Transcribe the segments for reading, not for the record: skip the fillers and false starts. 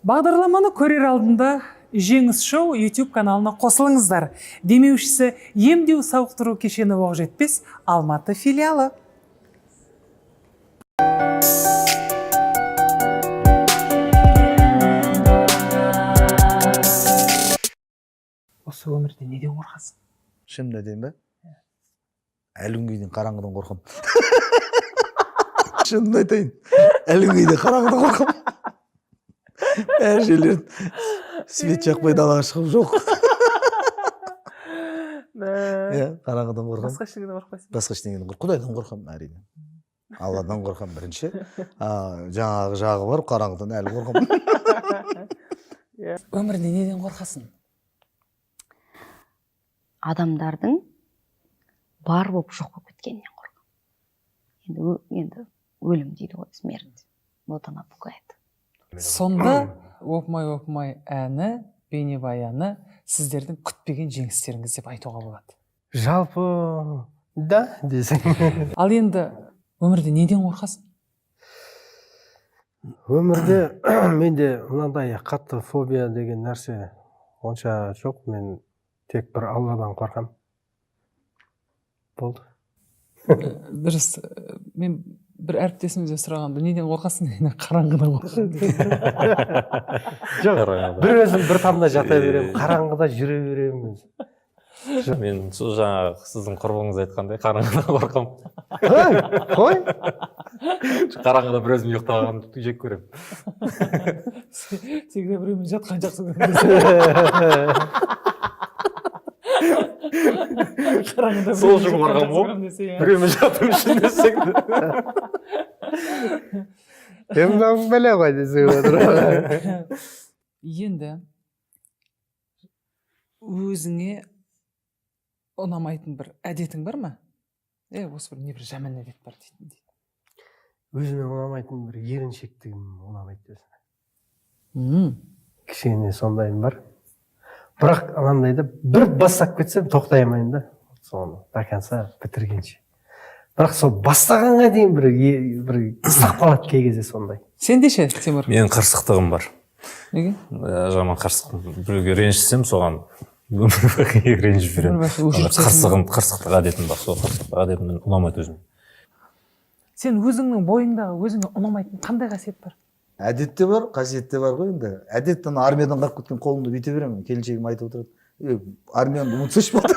Бағдарламаны көрер алдында Жеңіс шоу YouTube каналына қосылыңыздар. Демеушісі емдеу сауықтыру кешені Оқжетпес Алматы филиалы. Осы өмірде неден қорқасың? Шынымды айтайын ба? Әлі күнге дейін қараңғыдан қорқам. Шынымды айтайын. Әлі күнге дейін қараңғыдан қорқам. Әр жерлерін свет жақпай далаға шығып жоқ. Қараңғыдан қорқам. Басқа ештеңеден қорқпайсың? Басқа ештеңеден қорқам. Құдайдан қорқам, әрине. Алладан қорқам бірінші. Жаңағы жағы бар, қараңғыдан әлі қорқам. Өмірде неден қорқасың? Адамдардың бар болып жоқ болып кеткенінен қорқам. Енді өлім дейді ғой, смерть. Вот она пугает. Сонда опмай әні, бейнебаяны сіздердің күтпеген жеңістеріңіз деп айтуға болады. Жалпы да десең. Ал енді өмірде неден қорқасың? Өмірде менде мынандай қатты фобия деген нәрсе онша жоқ. Мен тек бір Алладан қорқам. Болды. Дұрыс. Мен бір әріптесімізден сұрағанда неден қорқасың дегенде қараңғыдан қорқамын деген. Жоқ, бір өзім бір тамда жата беремін, қараңғыда жүре беремін. Мен сол жаңағы сіздің құрбыңыз айтқандай қараңғыдан қорқам. Қой? Қараңғыда бір өзім ұйықтағанды жек көремін. Сегде біреумен жатқан жақсы көресің. Қараңғыда Сол үшін қорқам ғой. Біреумен жату үшін десең. Емнің бәле ғой десең отыр. Енді өзіңе ұнамайтын бір әдетің бар ма? Осы бір не бір жаман әдет бар дейді. Өзіме ұнамайтын бір еріншектігім ұнамайды өзіме. Кішкене сондайым бар. Бірақ анандайда бір бастап кетсем тоқтай алмаймын да. Соны до конца бітіргенше. Бірақ сол бастағанға дейін бір қыстақ қалады кей кезде сондай. Сенде ше, Тимур? Менің қырсықтығым бар. Неге? Жаман қырсықтығым. Біреуге ренжісем, соған ренжіп жүремін. Қырсықтық әдетім бар. Сол қырсықтық әдетімнен ұнамайды өзіме. Сен өзіңнің бойыңдағы өзіңе ұнамайтын қандай қасиет бар? Әдетте бар, қасиетте бар ғой енді. Әдеттен армиядан қалып кеткен қолымды бүйте беремін. Келіншегім айтып отырады. Армияны ұмытсайшы болды.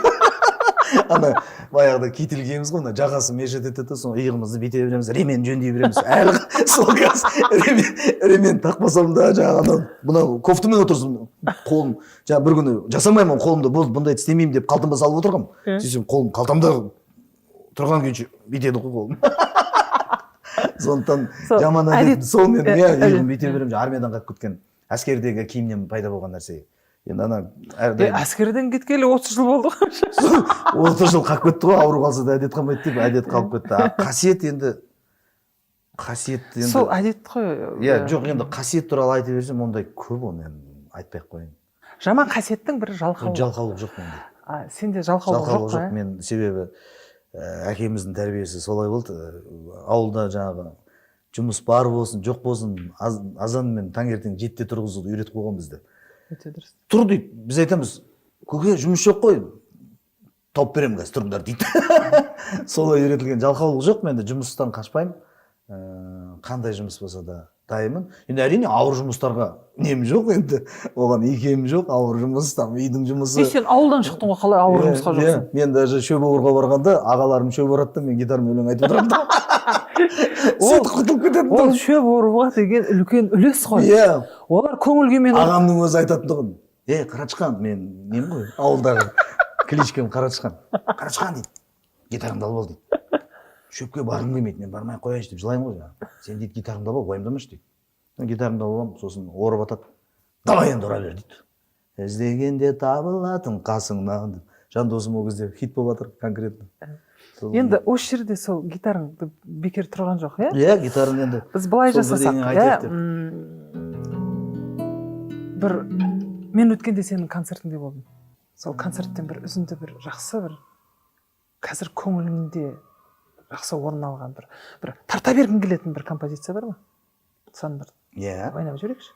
Ана баяғыда китель киеміз ғой, жағасы мешет етеді, соң иығымызды бүйте береміз, ремен жөндей береміз. Әлі сол газ ремен тақпасам да жаңағы мынау кофтамен отырсың, қолым жаңа бір күні жасамаймын қолымды, бұндайды істемеймін деп қалтамда салып отырғам. Сөйтсем қолым қалтамда тұрған күйінше бүйтеді ғой қолым. Сондықтан жаман әдет сол мен иығымды бүйте беремін, армиядан қалып кеткен әскердегі киімнен пайда болған нәрсе. Енді ана әрдайым әскерден кеткелі 30 жыл болды ғой. 30 жыл қалып кетті ғой, ауру қалса да әдет қалмайды деп, әдет қалып кетті. Қасиет енді сол әдет қой. Жоқ, енді қасиет туралы айта берсем, ондай көп, оны айтпай-ақ қояйын. Жаман қасиеттің бірі жалқаулық. Жалқаулық жоқ менде. Сенде жалқаулық жоқ. Мен себебі әкеміздің тәрбиесі солай болды. Ауылда жаңағы жұмыс бар болсын, жоқ болсын, азан мен таңертең 7-те тұрғызуды үйретіп қойған бізді. Өте дұрыс. Тұр дейді, біз айтамыз, көке жұмыс жоқ қой, тауып беремін қазір тұрыңдар дейді. Солай үйретілген жалқаулық жоқ, мен де жұмыстан қашпаймын. Қандай жұмыс болса да дайынмын. Енді әрине ауыр жұмыстарға нем жоқ, енді оған икем жоқ, ауыр жұмыс, үйдің жұмысы. Сен ауылдан шықтың ғой, қалай ауыр жұмысқа жоқсың? Мен даже шөбі барғанда ағаларым шөбі орады да, мен гитарамен өлең айтып отырамын да. Сөйтіп құтылып кететін. Ол шөп оруға деген үлкен үлес қой. Олар көңіл күймен. Ағамның өзі айтатындығын. Қарачқан, мен нем ғой, ауылдағы кличкам Қарачқан. Қарачқан дейді, гитараңды алып ал дейді. Шөпке барғым келмейді, мен бармай қояйыншы деп жылаймын ғой. Сен дейді гитараңды алып ал, уайымдамашы дейді. Гитараңды аламын, сосын орып атады. Давай енді ұра бер дейді. Іздегенде табылатын қасыңнан деп. Жандосым ол кезде хит болып жатыр конкретно. Енді осы жерде сол гитараңды бекер тұрған жоқ, гитарың енді. Біз былай жасасақ, бір мен өткенде сенің концертіңде болдым. Сол концерттен бір үзінді бір жақсы бір қазір көңіліңде жақсы орын алған бір тарта бергің келетін бір композиция бар ма? Соны бір ойнап жіберейікші.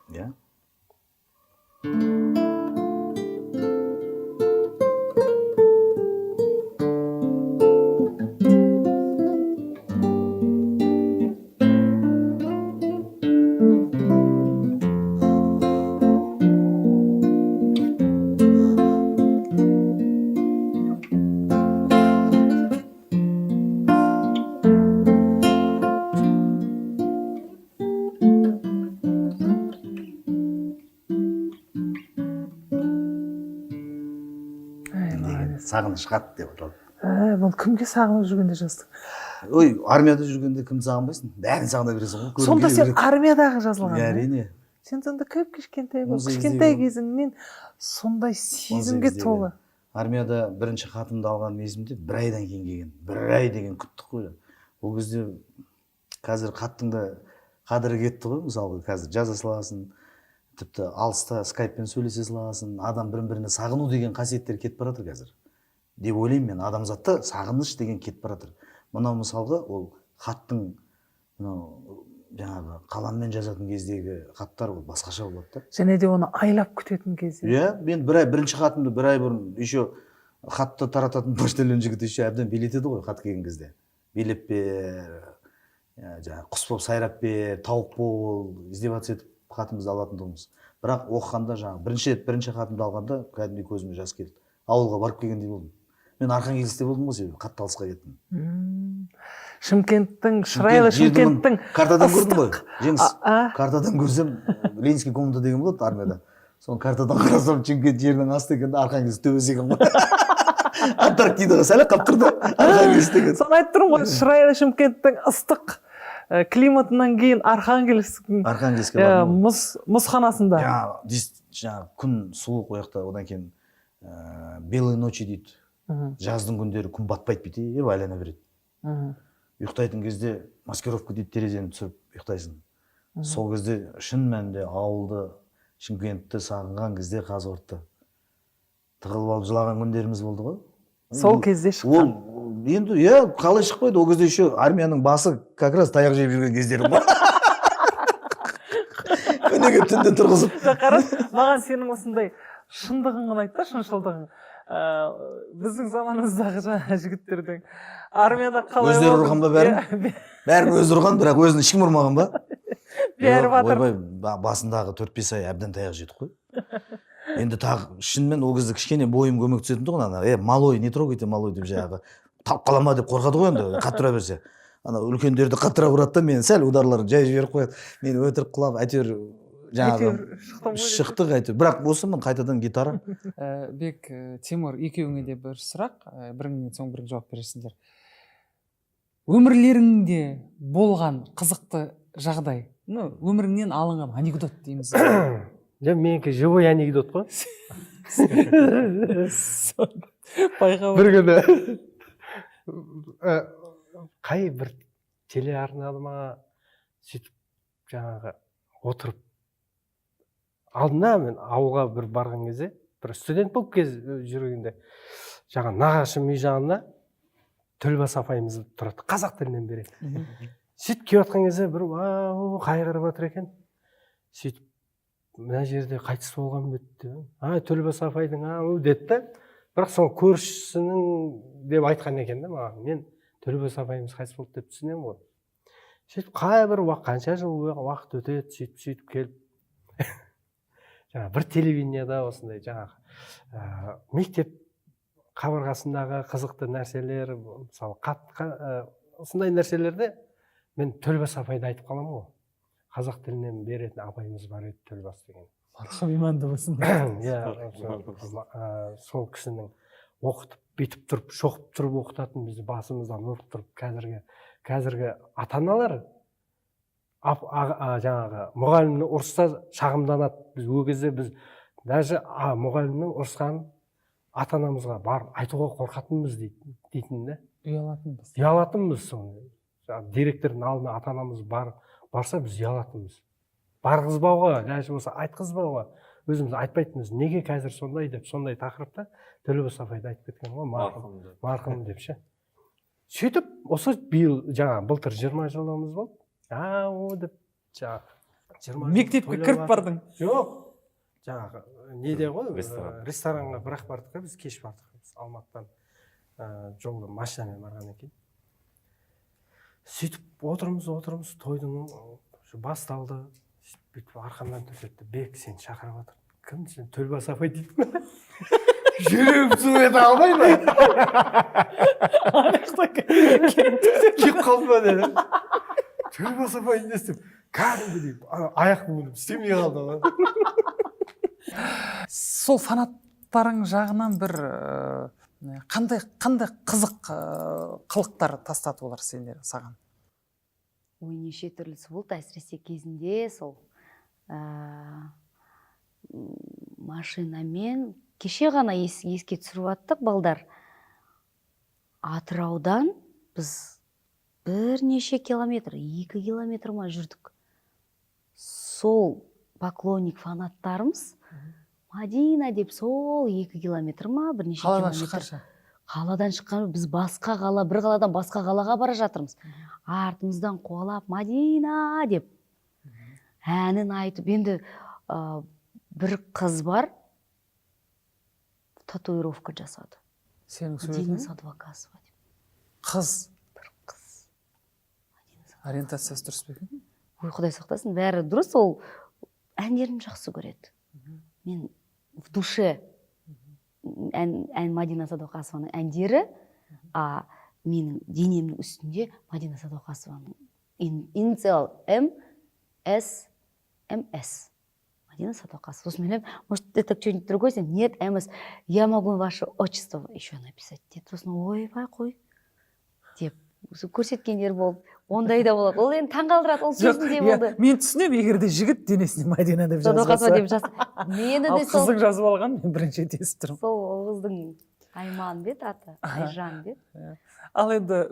Сағыныш хат деп аталды. Бұл кімге сағынып жүргенде жаздың? Ой, армияда жүргенде кімді сағынбайсың? Бәрін сағына бересің ғой. Сонда сен армиядағы жазылған. Әрине. Сен сонда кішкентай болып, кішкентай кезіңнен сондай сезімге толы. Армияда бірінші хатымды алған мезімде бір айдан кейін келген. Бір ай деген күттік қой. Ол кезде қазір хаттың да қадірі кетті ғой. Мысалы қазір жаза саласың, тіпті алыста скайппен сөйлесе саласың, адам бірін-біріне сағыну деген қасиеттер кетіп баратыр қазір. Деп ойлаймын мен, адамзатта сағыныш деген кетіп баратыр. Мынау мысалға ол хаттың жаңағы қаламмен жазатын кездегі хаттар ол басқаша болады да. Және де оны айлап күтетін кезде. Иә, мен бірінші хатымды бір ай бұрын еще хатты тарататын почтальон жігіт еще әбден билетеді ғой хат келген кезде. Билеп бер, жаңағы құс болып сайрап бер, тауық бол, издеваться етіп хатымызды алатын тұғымыз. Бірақ оқығанда жаңағы бірінші хатымды алғанда кәдімгідей көзіме жас келді. Ауылға барып келгендей болдым. Мен Архангельскте болдым ғой себебі, қатты алысқа кеттім. Шымкенттің, шырайлы Шымкенттің картадан көрдім ғой. Жеңіс, картадан көрсем, Ленинский комната деген болады армияда. Соны картадан қарасам, Шымкент жерінің асты екен, Архангельск төбесі екен ғой. Антарктидаға сәл қап тұрды, Архангельск деген. Соны айтып тұрмын ғой, шырайлы Шымкенттің ыстық климатынан кейін Архангельскке бардым. Мұзханасында. Жаңағы күн суық ояқта, одан кейін белые ночи дейді. Жаздың күндері күн батпайды бүйтіп айлана береді. Ұйықтайтын кезде маскировка дейді, терезені түсіріп ұйықтайсың. Сол кезде шын мәнінде ауылды, Шымкентті сағынған кезде Қазығұртты тығылып алып жылаған күндеріміз болды ғой. Сол кезде шыққан. Енді қалай шықпайды, ол кезде еще армияның басы как раз таяқ жеп жүрген кездері бар. Күнеге түнде тұрғызып. Қарас, маған сенің осындай шындығын ғана айтты, шыншылдығын. Біздің заманымыздағы жаңа жігіттердің армияда қалай өздері ұрған ба бәрін? Бәрін өзі ұрған, бірақ өзін ешкім ұрмаған ба? Бәрі батыр. Басындағы 4-5 ай әбден таяқ жедік қой. Енді тағы шынымен ол кезде кішкене бойым көмектесетін тұғын, малой, не трогайте малой деп жаңағы талып қалама деп қорқады ғой енді, қаттыра берсе. Ана үлкендерді қаттыра ұрады да, мен сәл ударларын жай жіберіп қояды. Мен өтірік қылап, әйтеуір жаңағы шықтық әйтеуір. Бірақ осы мен қайтадан гитара. Бек, Тимур, екеуіңе де бір сұрақ, біріңнен соң бірің жауап бересіңдер. Өмірлеріңде болған қызықты жағдай, өміріңнен алынған анекдот дейміз. Менікі живой анекдот қой. Бір күні қай бір телеарнама сөйтіп жаңағы отырып алдына мен ауылға бір барған кезде, бір студент болып жүргенде, жаңа нағашым үй жағында Төлбас апайымыз тұрады, қазақ тілінен береді. Сөйтіп келіп жатқан кезде бір қайғырып жатыр екен. Сөйтіп мына жерде қайтыс болған бетті. Төлбас апайдың деді да. Бірақ сол көршісінің деп айтқан екен да маған. Мен Төлбас апайымыз қайтыс болды деп түсінемін ғой. Сөйтіп қай бір қанша жыл уақыт өтеді, сөйтіп келіп. Бір телевидениеда осындай жаңағы мектеп қабырғасындағы қызықты нәрселер, мысалы осындай нәрселерде мен Төлбас апайды айтып қаламын ғой. Қазақ тілінен беретін апайымыз бар еді, Төлбас деген. Марқұм иманды болсын. Сол кісінің оқытып, бетіп тұрып, шоқып тұрып оқытатын, бізді басымыздан ұрып тұрып, қазіргі ата-аналар жаңағы мұғалімні ұрысса шағымданады. Біз ол кезде біз даже мұғалімнің ұрысқанын ата-анамызға барып айтуға қорқатынбыз дейтін да. Ұялатынбыз соны. Директордың алдына ата-анамыз барса біз ұялатынбыз. Барғызбауға, даже болса айтқызбауға өзіміз айтпайтынбыз. Неге қазір сондай деп, сондай тақырыпта Төлбас апайды айтып кеткен ғой, марқұм деп ше. Сөйтіп, осы былтыр 20 жылымыз болды. Деп жаңағы мектепке кіріп бардың. Жоқ, жаңағы неде ғой Ресторан. ресторанға бірақ бардық қой біз, кеш бардық біз Алматыдан жолда машинамен барғаннан кейін. Сөйтіп отырмыз, тойдың басталды. Бүйтіп арқамнан төсетті, бек сені шақырып отыр. Кім сен? Төлбас апай дейді. Жүрегім су ете алмай ма? Кеп қалды ма деді. Төлбас апай не істеп? Кәдімгі deyip аяқ буынып істемей қалды ғой. сол фанаттарың жағынан бір қандай қызық қылықтар тастады олар сендер саған? Ой, неше түрлісі болды, әсіресе кезінде сол машинамен кеше ғана еске түсіріп аттық балдар. Атыраудан біз бірнеше километр, 2 километр ма жүрдік. Сол поклонник фанаттарымыз Мадина деп сол 2 километр ма, бірнеше километр. Қаладан шыққан, біз басқа қала, бір қаладан басқа қалаға бара жатырмыз. Артымыздан қуалап Мадина деп әнін айтып, енді бір қыз бар, татуировка жасады. Сенің Мадина сөйледің? Садвакасова деп. Қыз. Бір қыз. Ориентациясы дұрыс па екен? Ой, Құдай сақтасын, бәрі дұрыс, ол әндерін жақсы көреді. Мен в душе ән Мадина Садвакасованың әндері, менің денемнің үстінде Мадина Садвакасованың инициал МС. Мадина Садвакасова. Сосын мен, может, это что-нибудь другое? Нет, МС. Я могу ваше отчество еще написать. Сосын, ойбай, қой. Деп, көрсеткендер болды. Ондай да болады. Ол енді таңғалдырады, ол сөзінде болды. Мен түсінем, егер де жігіт денесіне Мадина деп Садвакасова деп жазбаса. мені Ал де сол қыздың жазып алған, мен бірінші естіп тұрмын. сол қыздың Айман бет аты, Айжан бет. Ал енді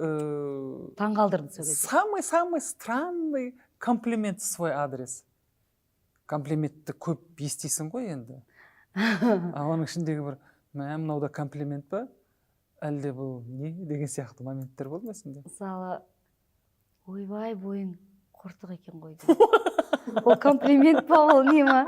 Таңғалдырды сол кезде. самый странный комплимент в свой адрес. Комплиментті көп естисің ғой енді. Оның ішіндегі бір, мынау да комплимент па? Әлде бұл не деген сияқты моменттер болды ма сенде? Мысалы, ойбай, бойың қортық екен ғой деп. Ол комплимент па, ол не ма?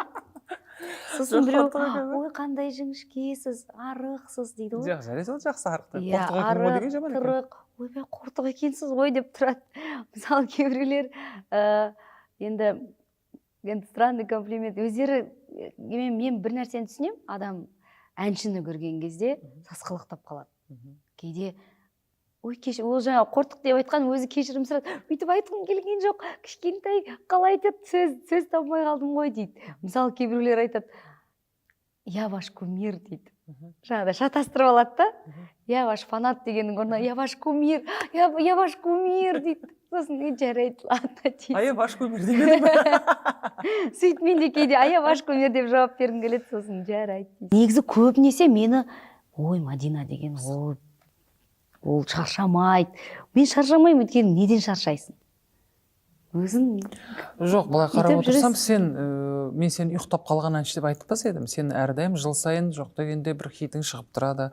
Сосын біреу, ой, қандай жіңішкесіз, арықсыз дейді ғой. Жарайды, ол жақсы арық. Иә, арық, тұрық, ойбай, қортық екенсіз ғой деп тұрады. Мысалы, кейбіреулер енді странный комплимент. Өздері, мен бір нәрсені түсінем, адам әншіні көрген кезде сасқалақтап қалады. Кейде, ой, ол жаңа қортық деп айтқан өзі кешірім сұрады. Өйтіп айтқым келген жоқ, кішкентай қалай айтады, сөз тапмай қалдым ғой дейді. Мысалы, кейбіреулер айтады, я ваш кумир дейді. Жаңағыда шатастырып алады да. Я ваш фанат дегеннің орнына, я ваш кумир, я ваш кумир дейді. Сосын жарайды, ладно дейді. Ая ваш кумир демеді ме? Сөйтіп мен де кейде ая ваш кумир деп жауап бергім келеді, сосын жарайды дейді. Негізі көбінесе мені, ой, Мадина деген, ол шаршамайды. Мен шаршамаймын, өйткені неден шаршайсың? Өзің Жоқ, былай қарап отырсам, мен сені ұйықтап қалған әнші деп айтпас едім. Сен әрдайым жыл сайын жоқ дегенде бір хитің шығып тұрады.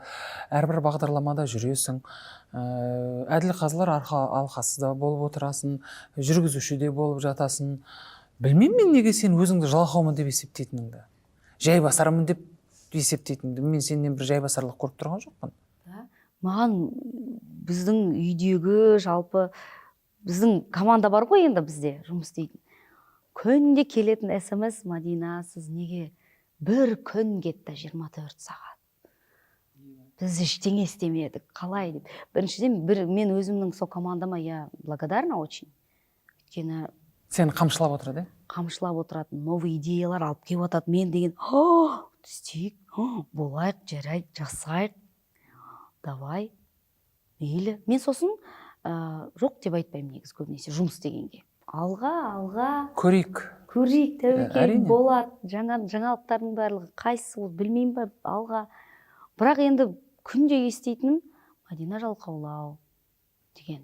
Әрбір бағдарламада жүресің. Әділ қазылар алқасында болып отырасың, жүргізушіде болып жатасың. Білмеймін мен неге сен өзіңді жалқаумын деп есептейтініңді. Жайбасармын деп есептейтініңді. Мен сенен бір жайбасарлық көріп тұрған жоқпын. маған біздің үйдегі жалпы біздің команда бар ғой енді бізде жұмыс істейтін. Күнде келетін SMS, Мадина, сіз неге бір күн кетті 24 сағат. Біз ештеңе істемедік, қалай деп. Біріншіден, мен өзімнің сол командама благодарна очень. Өйткені сені қамшылап отырады? Қамшылап отырады, новый идеялар алып келіп жатады. Мен деген, істейік, болайық, жарайды, жасайық. Давай, мейлі. Мен сосын жоқ деп айтпаймын негіз көбінесе жұмыс дегенге. Алға. Көрейік, тәуекел болады. Жаңалықтардың барлығы қайсысы ол білмеймін ба, алға. Бірақ енді күнде естейтінім Мадина жалқаулау деген.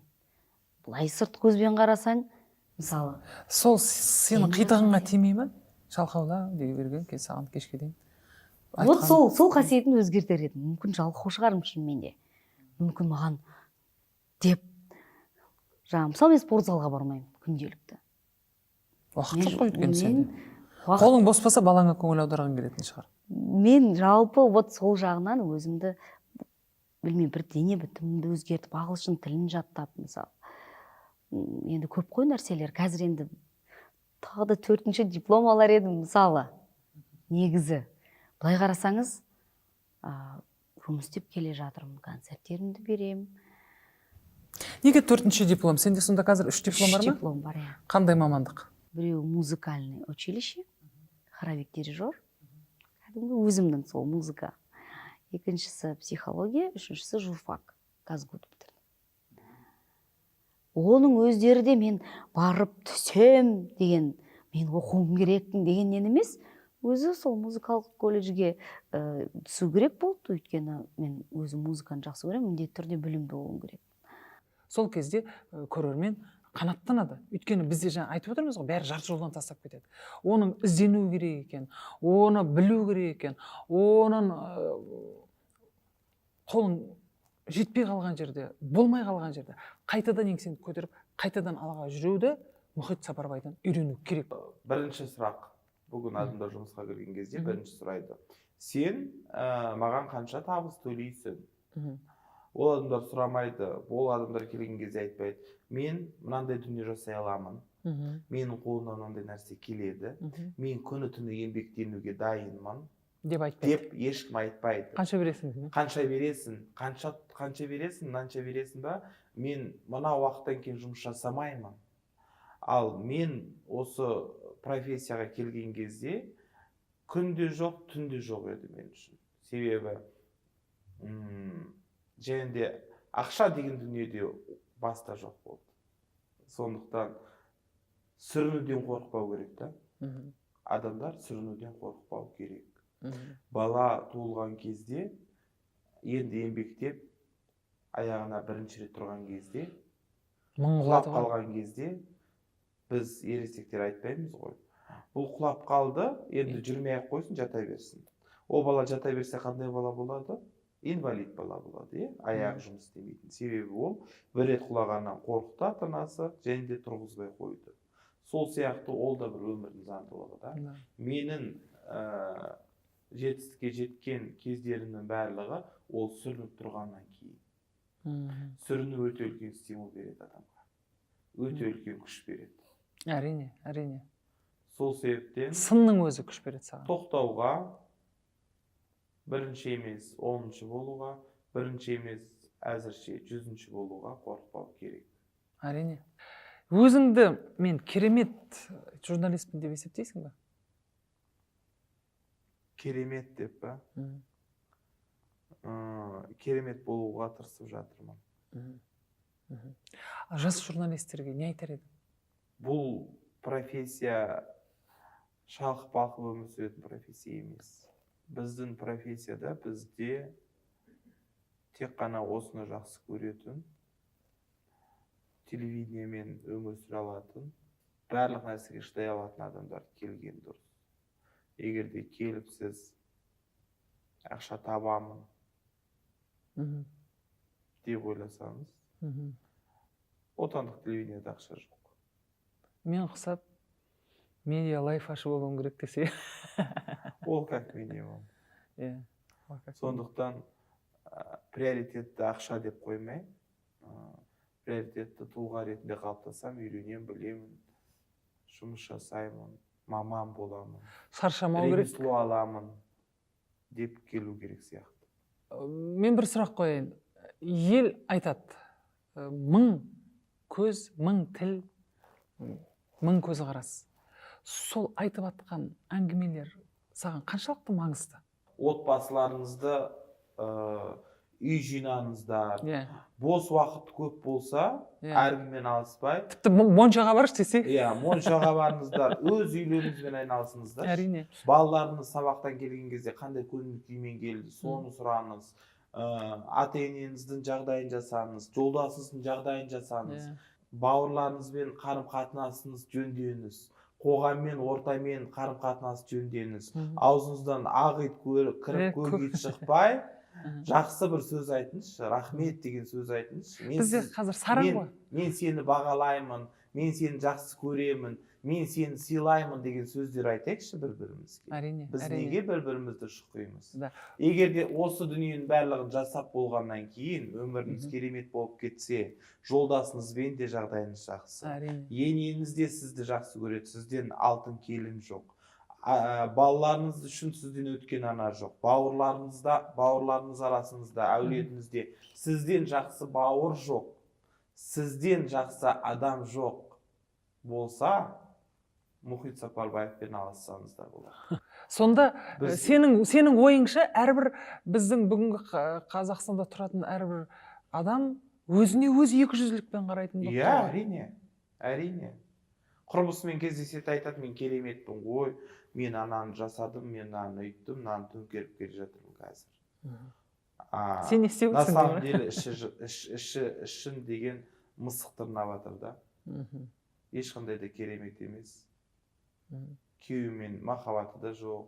Бұлай сырт көзбен қарасаң, мысалы. Сол сенің қитығыңа тимей ме? Жалқаулау дей берген кез саған кешке дейін. Вот сол қасиетін өзгертер едім. Мүмкін жалқау шығарым шынымен де. Мүмкін маған деп. Мысалы мен спортзалға бармаймын күнделікті. Уақыт жоқ қой өйткені сенде. қолың бос болса балаңа көңіл аударған келетін шығар. Мен жалпы вот сол жағынан өзімді білмеймін, бір дене бітімімді өзгертіп, ағылшын тілін жаттап, мысалы. Енді көп қой нәрселер. Қазір енді тағы да 4-ші диплом алар едім, мысалы. Негізі. Былай қарасаңыз, жұмыс істеп келе жатырмын, концерттерімді беремін. Неге 4-ші диплом? Сенде сонда қазір 3 диплом бар ма? 3 диплом бар, иә. Қандай мамандық? Біреу музыкальный училище, хоровик дирижер. Кәдімгі өзімнің сол музыка. Екіншісі психология, үшіншісі журфак. Казгуд бітірдім. Оның өздері де мен барып түсем деген, мен оқуым керекпін дегеннен емес, өзі сол музыкалық колледжге түсу керек болды, өйткені мен өзім музыканы жақсы көремін, міндетті түрде білімді болуым керек. Сол кезде көрермен қанаттанады. Өйткені бізде жаңа айтып отырмыз ғой, бәрі жарты жолдан тастап кетеді. Оның іздену керек екен, оны білу керек екен, оның қолың жетпей қалған жерде, болмай қалған жерде қайтадан еңсені көтеріп, қайтадан алға жүруді Мұхит Сапарбайдан үйрену керек. Бірінші сұрақ. Бүгін адамдар жұмысқа кірген кезде бірінші сұрайды. Сен маған қанша табыс төлейсің? Ол адамдар сұрамайды, ол адамдар келген кезде айтпайды. Мен мынандай дүние жасай аламын. Менің қолымнан мынандай нәрсе келеді. Мен күні түні еңбектенуге дайынмын. Деп айтпайды. Деп ешкім айтпайды. Қанша бересің? Қанша бересің? Қанша бересің? Мынанша бересің ба? Мен мына уақыттан кейін жұмыс жасамаймын. Ал мен осы профессияға келген кезде күнде жоқ, түнде жоқ еді мен үшін. Себебі және де ақша деген дүниеде баста жоқ болды. Сондықтан сүрінуден қорықпау керек та. Адамдар сүрінуден қорықпау керек. Бала туылған кезде, енді еңбектеп, аяғына бірінші рет тұрған кезде, құлап қалған кезде, біз ересектер айтпаймыз ғой. Бұл құлап қалды, енді жүрмей ақ қойсын, жата берсін. Ол бала жата берсе қандай бала болады? Инвалид бала болады, аяқ жұмыс істемейтін. Себебі ол бір рет құлағаннан қорықты ата-анасы, және де тұрғызбай қойды. Сол сияқты ол да бір өмірдің заңдылығы да. Менің жетістікке жеткен кездерімнің барлығы ол сүрініп тұрғаннан кейін. Сүріну өте үлкен стимул береді адамға. Өте үлкен күш береді. Әрине, әрине. Сол себептен сынның өзі күш береді саған. Тоқтауға, бірінші емес 10-шы болуға, бірінші емес әзірше 100-ші болуға қорықпау керек. Әрине. Өзіңді мен керемет журналистпін деп есептейсің ба? Керемет деп па? Керемет болуға тырысып жатырмын. Жас журналистерге не айтар едің? Бұл профессия шалқып-балқып өмір сүретін профессия емес. Біздің профессияда бізде тек қана осыны жақсы көретін, телевидениемен өмір сүре алатын, барлық нәрсеге шыдай алатын адамдар келген дұрыс. Егер де келіп сіз ақша табамын деп ойласаңыз, отандық телевидениеде ақша жоқ. Мен құсап, медиа лайф ашып болуым керек десе. Ол как минимум. Сондықтан приоритетті ақша деп қоймай, приоритетті тұлға ретінде қалыптасам, үйренем, білемін, жұмыс жасаймын, маман боламын, шаршамау керек, ремесло аламын деп келу керек сияқты. Мен бір сұрақ қояйын. Ел айтады, 1000 көз, 1000 тіл, 1000 көзқарас. Сол айтып атқан әңгімелер саған қаншалықты маңызды? Отбасыларыңызды үй жинаңыздар. Бос уақыт көп болса, әркіммен алыспай. Тіпті моншаға барыш десе. Моншаға барыңыздар, өз үйлеріңізбен айналысыңыздар. Әрине. Балаларыңыз сабақтан келген кезде қандай көңіл күймен келді, соны сұраңыз. Ата-енеңіздің жағдайын жасаңыз, жолдасыңыздың жағдайын жасаңыз. Бауырларыңызбен қарым-қатынасыңыз жөндеңіз. Қоғаммен, ортамен қарым-қатынас жөндеңіз. Аузыңыздан ақ ит кіріп көк ит шықпай, жақсы бір сөз айтыңызшы, рахмет деген сөз айтыңызшы. Бізде қазір сараң ғой. Мен сені бағалаймын, мен сені жақсы көремін, мен сені сыйлаймын деген сөздер айтайықшы бір бірімізге. Әрине. Біз неге бір бірімізді шұқимыз? Да. Егер де осы дүниенің барлығын жасап болғаннан кейін өміріңіз керемет болып кетсе, жолдасыңызбен де жағдайыңыз жақсы. Әрине. Енеңіз де сізді жақсы көреді, сізден алтын келін жоқ. Балаларыңыз үшін сізден өткен ана жоқ. Бауырларыңыз арасыңызда, әулетіңізде сізден жақсы бауыр жоқ. Сізден жақсы адам жоқ болса, Мұхит Сапарбаевпен алыссаңыздар болады. Сонда сенің ойыңша әрбір біздің бүгінгі Қазақстанда тұратын әрбір адам өзіне өзі екіжүзділікпен қарайтын болып Иә, әрине. Құрбысымен кездеседі, айтады, мен кереметпін ғой, мен ананы жасадым, мен ананы үйттім, мынаны төңкеріп келе жатырмын қазір. Сен не істеп На отырсың? самом деле ішін деген мысық тырнап жатыр да. Ешқандай да керемет емес. Күйеуімен махаббаты да жоқ.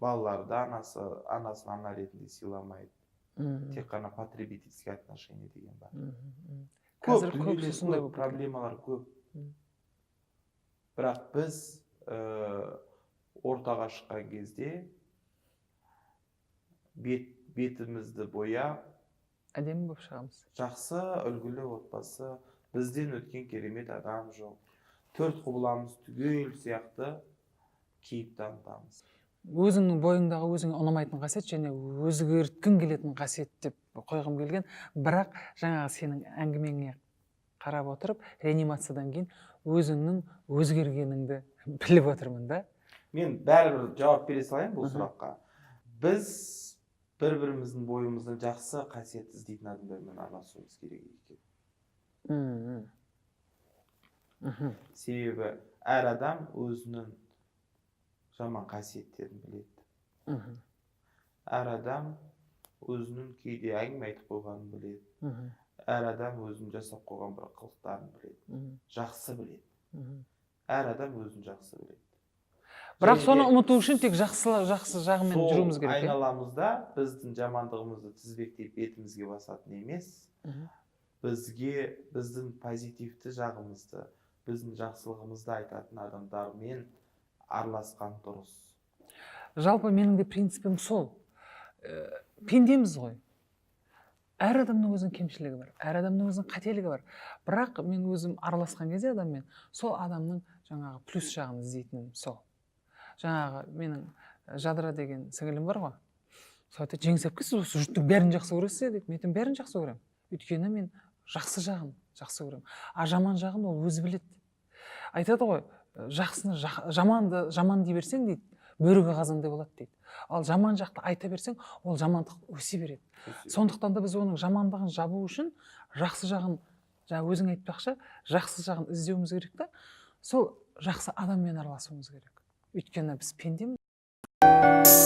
Балаларды анасын ана ретінде сыйламайды. Тек қана потребительский отношение деген бар. Қазір көбісі сондай көп проблемалар көп. Бірақ біз ортаға шыққан кезде бетімізді бояп, әдемі болып шығамыз. жақсы үлгілі отбасы, бізден өткен керемет адам жоқ. Төрт құбыламыз түгел сияқты кейіп танытамыз. Өзіңнің бойыңдағы өзіңе ұнамайтын қасиет және өзгерткің келетін қасиет деп қойғым келген. Бірақ жаңағы сенің әңгімеңе қарап отырып, реанимациядан кейін өзіңнің өзгергеніңді біліп отырмын да. Мен бәрібір жауап бере салайын бұл сұраққа. Біз бір-біріміздің бойымыздан жақсы қасиет іздейтін адамдармен араласуымыз керек екен. Себебі әр адам өзінің жаман қасиеттерін біледі. Әр адам өзінің кейде әңгіме айтып қойғанын біледі. Әр адам өзінің жасап қойған бір қылықтарын біледі. Жақсы біледі. Әр адам өзін жақсы біледі. Бірақ соны ұмыту үшін тек жақсы жағымен жүруіміз керек. Сол айналамызда біздің жамандығымызды тізбектеп бетімізге басатын емес, біздің позитивті жағымызды, біздің жақсылығымызды айтатын адамдармен араласқан дұрыс. Жалпы менің де принципім сол. Пендеміз ғой. Әр адамның өзінің кемшілігі бар, әр адамның өзінің қателігі бар. Бірақ мен өзім араласқан кезде адаммен сол адамның жаңағы плюс жағын іздейтінім сол. Жаңағы менің Жадыра деген сіңілім бар ғой. Сол айтады, Жеңсапқа сіз осы жұрттың бәрін жақсы көресіз деп. Мен бәрін жақсы көремін. Өйткені мен жақсы жағын жақсы көремін. А жаман жағын ол өзі біледі. Айтады ғой, жақсыны жаман дей берсең дейді, бөрігі қазандай болады дейді. Ал жаман жақты айта берсең, ол жамандық өсе береді. Сондықтан да біз оның жамандығын жабу үшін жақсы жағын, жаңа өзің айтпақшы, жақсы жағын іздеуіміз керек та, сол жақсы адаммен араласуымыз керек. Өйткені біз пендеміз.